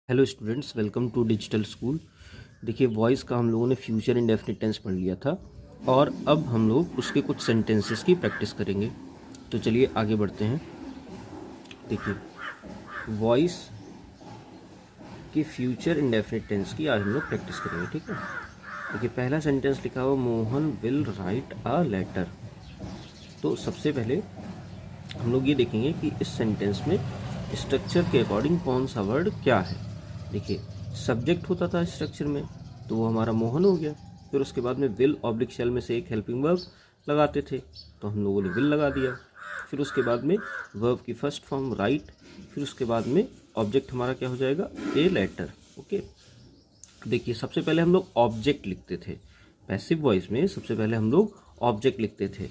Hello students, welcome to digital school. देखिए, voice का हम लोगों ने फ्यूचर इंडेफिनिट टेंस पढ़ लिया था और अब हम लोग उसके कुछ सेंटेंसेस की प्रैक्टिस करेंगे। तो चलिए आगे बढ़ते हैं। देखिए, वॉइस के फ्यूचर इंडेफिनिट टेंस की आज हम लोग प्रैक्टिस करेंगे, ठीक है। देखिए, पहला सेंटेंस लिखा हुआ Mohan will write a letter. तो सबसे पहले हम लोग ये देखेंगे कि इस सेंटेंस में स्ट्रक्चर के अकॉर्डिंग कौन सा वर्ड क्या है। देखिए, सब्जेक्ट होता था स्ट्रक्चर में, तो वो हमारा मोहन हो गया। फिर उसके बाद में विल ऑब्लिक शेल में से एक हेल्पिंग वर्ब लगाते थे, तो हम लोगों ने विल लगा दिया। फिर उसके बाद में वर्ब की फर्स्ट फॉर्म राइट। फिर उसके बाद में ऑब्जेक्ट हमारा क्या हो जाएगा, ए लेटर। ओके, देखिए, सबसे पहले हम लोग ऑब्जेक्ट लिखते थे। पैसिव वॉइस में सबसे पहले हम लोग ऑब्जेक्ट लिखते थे।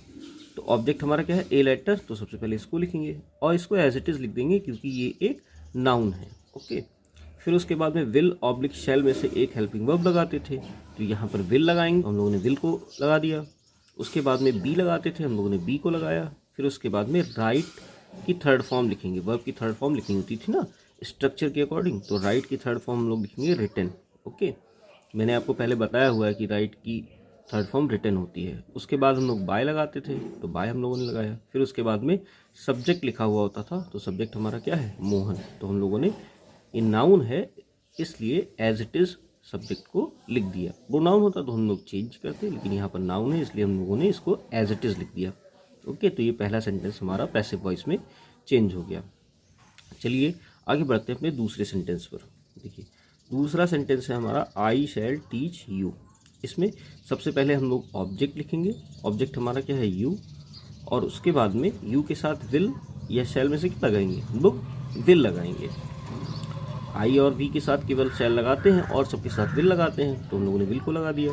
तो ऑब्जेक्ट हमारा क्या है, ए लेटर। तो सबसे पहले इसको लिखेंगे और इसको एज इट इज़ लिख देंगे क्योंकि ये एक नाउन है। ओके, फिर उसके बाद में विल ऑब्लिक शेल में से एक हेल्पिंग वर्ब लगाते थे, तो यहाँ पर विल लगाएंगे, हम लोगों ने विल को लगा दिया। उसके बाद में बी लगाते थे, हम लोगों ने बी को लगाया। फिर उसके बाद में राइट की थर्ड फॉर्म लिखेंगे, वर्ब की थर्ड फॉर्म लिखनी होती थी ना स्ट्रक्चर के अकॉर्डिंग, तो राइट की थर्ड फॉर्म हम लोग लिखेंगे रिटन। ओके, मैंने आपको पहले बताया हुआ है कि राइट की थर्ड फॉर्म रिटन होती है। उसके बाद हम लोग बाय लगाते थे, तो बाय हम लोगों ने लगाया। फिर उसके बाद में सब्जेक्ट लिखा हुआ होता था, तो सब्जेक्ट हमारा क्या है, मोहन। तो हम लोगों ने, ये नाउन है इसलिए एज इट इज़ सब्जेक्ट को लिख दिया। प्रोनाउन होता तो हम लोग चेंज करते, लेकिन यहाँ पर नाउन है इसलिए हम लोगों ने इसको एज इट इज़ लिख दिया। ओके, तो ये पहला सेंटेंस हमारा पैसिव वॉइस में चेंज हो गया। चलिए आगे बढ़ते हैं अपने दूसरे सेंटेंस पर। देखिए, दूसरा सेंटेंस है हमारा आई शैल टीच यू। इसमें सबसे पहले हम लोग ऑब्जेक्ट लिखेंगे। ऑब्जेक्ट हमारा क्या है, यू। और उसके बाद में यू के साथ विल या शैल में से क्या लगाएंगे, हम लोग विल लगाएंगे। आई और वी के साथ केवल शैल लगाते हैं और सबके साथ विल लगाते हैं, तो हम लोगों ने विल को लगा दिया।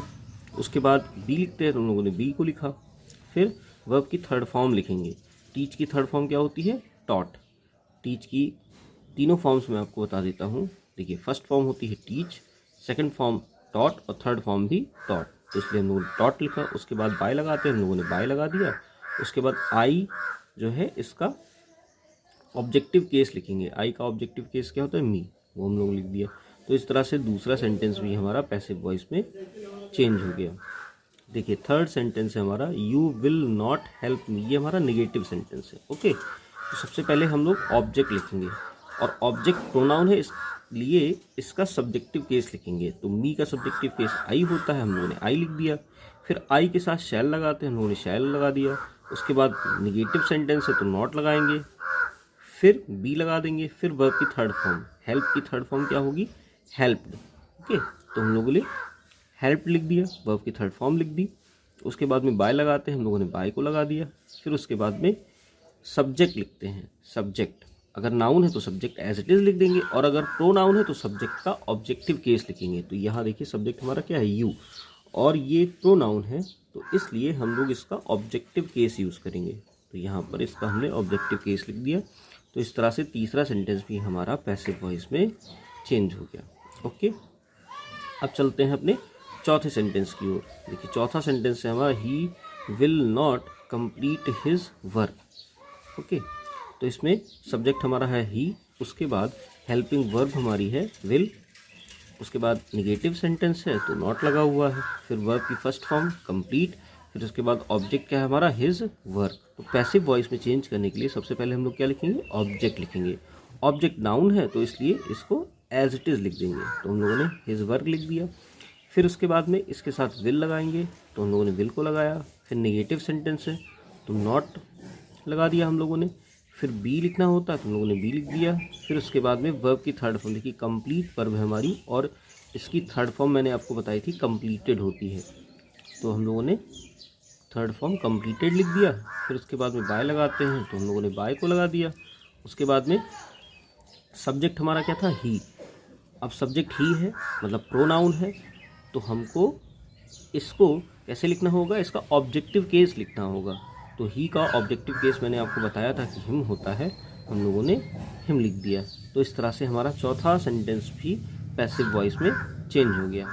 उसके बाद बी लिखते हैं, तो हम लोगों ने बी को लिखा। फिर वर्ब की थर्ड फॉर्म लिखेंगे। टीच की थर्ड फॉर्म क्या होती है, टॉट। टीच की तीनों फॉर्म्स मैं आपको बता देता हूँ। देखिए, फर्स्ट फॉर्म होती है टीच, सेकंड फॉर्म टॉट और थर्ड फॉर्म भी टॉट, तो इसलिए हम लोगों ने टॉट लिखा। उसके बाद बाय लगाते हैं, हम लोगों ने बाय लगा दिया। उसके बाद आई जो है इसका ऑब्जेक्टिव केस लिखेंगे। आई का ऑब्जेक्टिव केस क्या होता है, मी, वो हम लोग लिख दिया। तो इस तरह से दूसरा सेंटेंस भी हमारा पैसिव वॉइस में चेंज हो गया। देखिए, थर्ड सेंटेंस है हमारा you will not help me. ये हमारा निगेटिव सेंटेंस है। ओके, तो सबसे पहले हम लोग ऑब्जेक्ट लिखेंगे और ऑब्जेक्ट प्रोनाउन है इसलिए इसका सब्जेक्टिव केस लिखेंगे। तो मी का सब्जेक्टिव केस आई होता है, हम लोगों ने आई लिख दिया। फिर आई के साथ शैल लगाते हैं, हम लोगों ने शैल लगा दिया। उसके बाद निगेटिव सेंटेंस है तो नॉट लगाएंगे, फिर बी लगा देंगे। फिर वर्ब की थर्ड फॉर्म, हेल्प की थर्ड फॉर्म क्या होगी, हेल्प्ड। ओके, तो हम लोगों ने हेल्प लिख दिया, वर्ब की थर्ड फॉर्म लिख दी। उसके बाद में बाय लगाते हैं, हम लोगों ने बाय को लगा दिया। फिर उसके बाद में सब्जेक्ट लिखते हैं। सब्जेक्ट अगर नाउन है तो सब्जेक्ट एज इट इज़ लिख देंगे, और अगर प्रोनाउन है तो सब्जेक्ट का ऑब्जेक्टिव केस लिखेंगे। तो यहाँ देखिए, सब्जेक्ट हमारा क्या है, यू, और ये प्रोनाउन है तो इसलिए हम लोग इसका ऑब्जेक्टिव केस यूज़ करेंगे। तो यहाँ पर इसका हमने ऑब्जेक्टिव केस लिख दिया। तो इस तरह से तीसरा सेंटेंस भी हमारा पैसिव वॉइस में चेंज हो गया। ओके, अब चलते हैं अपने चौथे सेंटेंस की ओर। देखिए, चौथा सेंटेंस है हमारा he will not complete his work. Okay, तो इसमें सब्जेक्ट हमारा है ही, उसके बाद हेल्पिंग वर्ब हमारी है विल, उसके बाद निगेटिव सेंटेंस है तो नॉट लगा हुआ है। फिर वर्ब की फर्स्ट फॉर्म कंप्लीट, फिर उसके बाद ऑब्जेक्ट क्या है हमारा, हिज वर्क। तो पैसिव वॉइस में चेंज करने के लिए सबसे पहले हम लोग क्या लिखेंगे, ऑब्जेक्ट लिखेंगे। ऑब्जेक्ट नाउन है तो इसलिए इसको एज इट इज़ लिख देंगे, तो हम लोगों ने हिज वर्क लिख दिया। फिर उसके बाद में इसके साथ विल लगाएंगे, तो हम लोगों ने विल को लगाया। फिर नेगेटिव सेंटेंस है तो नॉट लगा दिया हम लोगों ने। फिर बी लिखना होता है तो हम लोगों ने बी लिख दिया। फिर उसके बाद में वर्ब की थर्ड फॉर्म, देखिए कंप्लीट वर्ब है हमारी और इसकी थर्ड फॉर्म मैंने आपको बताई थी कंप्लीटेड होती है, तो हम लोगों ने थर्ड फॉर्म कंप्लीटेड लिख दिया। फिर उसके बाद में बाय लगाते हैं तो हम लोगों ने बाय को लगा दिया। उसके बाद में सब्जेक्ट हमारा क्या था, ही। अब सब्जेक्ट ही है मतलब प्रोनाउन है, तो हमको इसको कैसे लिखना होगा, इसका ऑब्जेक्टिव केस लिखना होगा। तो ही का ऑब्जेक्टिव केस मैंने आपको बताया था कि हिम होता है, हम लोगों ने हिम लिख दिया। तो इस तरह से हमारा चौथा सेंटेंस भी पैसिव वॉइस में चेंज हो गया।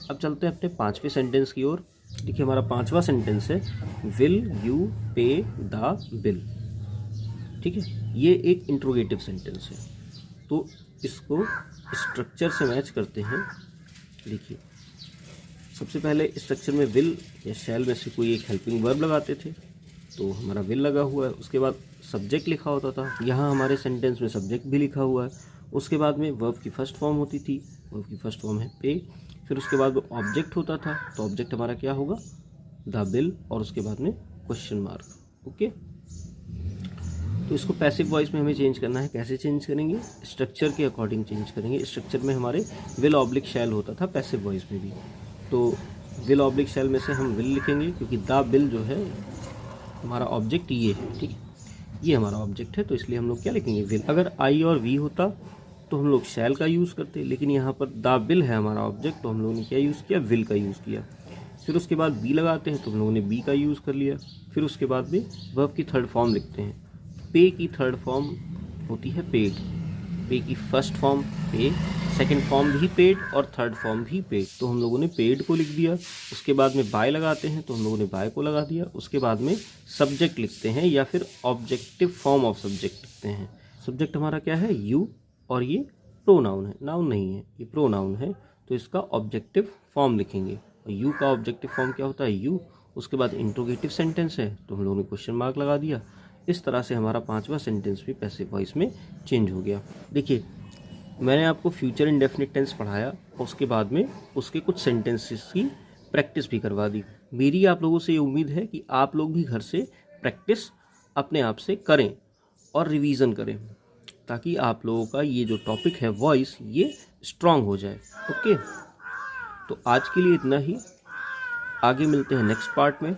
अब चलते हैं अपने पांचवें सेंटेंस की ओर। देखिए, हमारा पांचवा सेंटेंस है विल यू पे द बिल। ठीक है, ये एक इंट्रोगेटिव सेंटेंस है। तो इसको स्ट्रक्चर से मैच करते हैं। देखिए, सबसे पहले स्ट्रक्चर में विल या शैल में से कोई एक हेल्पिंग वर्ब लगाते थे, तो हमारा विल लगा हुआ है। उसके बाद सब्जेक्ट लिखा होता था, यहाँ हमारे सेंटेंस में सब्जेक्ट भी लिखा हुआ है। उसके बाद में वर्ब की फर्स्ट फॉर्म होती थी, वर्ब की फर्स्ट फॉर्म है पे। फिर उसके बाद में ऑब्जेक्ट होता था, तो ऑब्जेक्ट हमारा क्या होगा, द बिल, और उसके बाद में क्वेश्चन मार्क। ओके, तो इसको पैसिव वॉइस में हमें चेंज करना है। कैसे चेंज करेंगे, स्ट्रक्चर के अकॉर्डिंग चेंज करेंगे। स्ट्रक्चर में हमारे विल ऑब्लिक शैल होता था पैसिव वॉइस में भी, तो विल ऑब्लिक शैल में से हम विल लिखेंगे, क्योंकि द बिल जो है हमारा ऑब्जेक्ट ये है, ठीक है, ये हमारा ऑब्जेक्ट है, तो इसलिए हम लोग क्या लिखेंगे, विल। अगर आई और वी होता तो हम लोग शैल का यूज़ करते, लेकिन यहाँ पर द बिल है हमारा ऑब्जेक्ट, तो हम लोगों ने क्या यूज़ किया, विल का यूज़ किया। फिर उसके बाद बी लगाते हैं, तो हम लोगों ने बी का यूज़ कर लिया। फिर उसके बाद में वर्ब की थर्ड फॉर्म लिखते हैं। पे की थर्ड फॉर्म होती है पेड, पे की फर्स्ट फॉर्म पे, सेकंड फॉर्म भी पेड और थर्ड फॉर्म भी पेड, तो हम लोगों ने पेड को लिख दिया। उसके बाद में बाय लगाते हैं, तो हम लोगों ने बाय को लगा दिया। उसके बाद में सब्जेक्ट लिखते हैं, या फिर ऑब्जेक्टिव फॉर्म ऑफ सब्जेक्ट लिखते हैं। सब्जेक्ट हमारा क्या है, यू, और ये प्रोनाउन है, नाउन नहीं है, ये प्रोनाउन है, तो इसका ऑब्जेक्टिव फॉर्म लिखेंगे। और यू का ऑब्जेक्टिव फॉर्म क्या होता है, यू। उसके बाद इंट्रोगेटिव सेंटेंस है, तो हम लोगों ने क्वेश्चन मार्क लगा दिया। इस तरह से हमारा पांचवा सेंटेंस भी पैसिव वॉइस में चेंज हो गया। देखिए, मैंने आपको फ्यूचर इंडेफिनिट टेंस पढ़ाया, उसके बाद में उसके कुछ सेंटेंसेस की प्रैक्टिस भी करवा दी। मेरी आप लोगों से ये उम्मीद है कि आप लोग भी घर से प्रैक्टिस अपने आप से करें और रिवीजन करें, ताकि आप लोगों का ये जो टॉपिक है वॉइस, ये स्ट्रांग हो जाए। ओके, तो आज के लिए इतना ही। आगे मिलते हैं नेक्स्ट पार्ट में।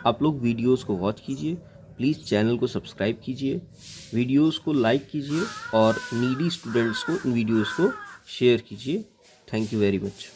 आप लोग वीडियोस को वॉच कीजिए, प्लीज़ चैनल को सब्सक्राइब कीजिए, वीडियोस को लाइक कीजिए और नीडी स्टूडेंट्स को इन वीडियोस को शेयर कीजिए। Thank you very much.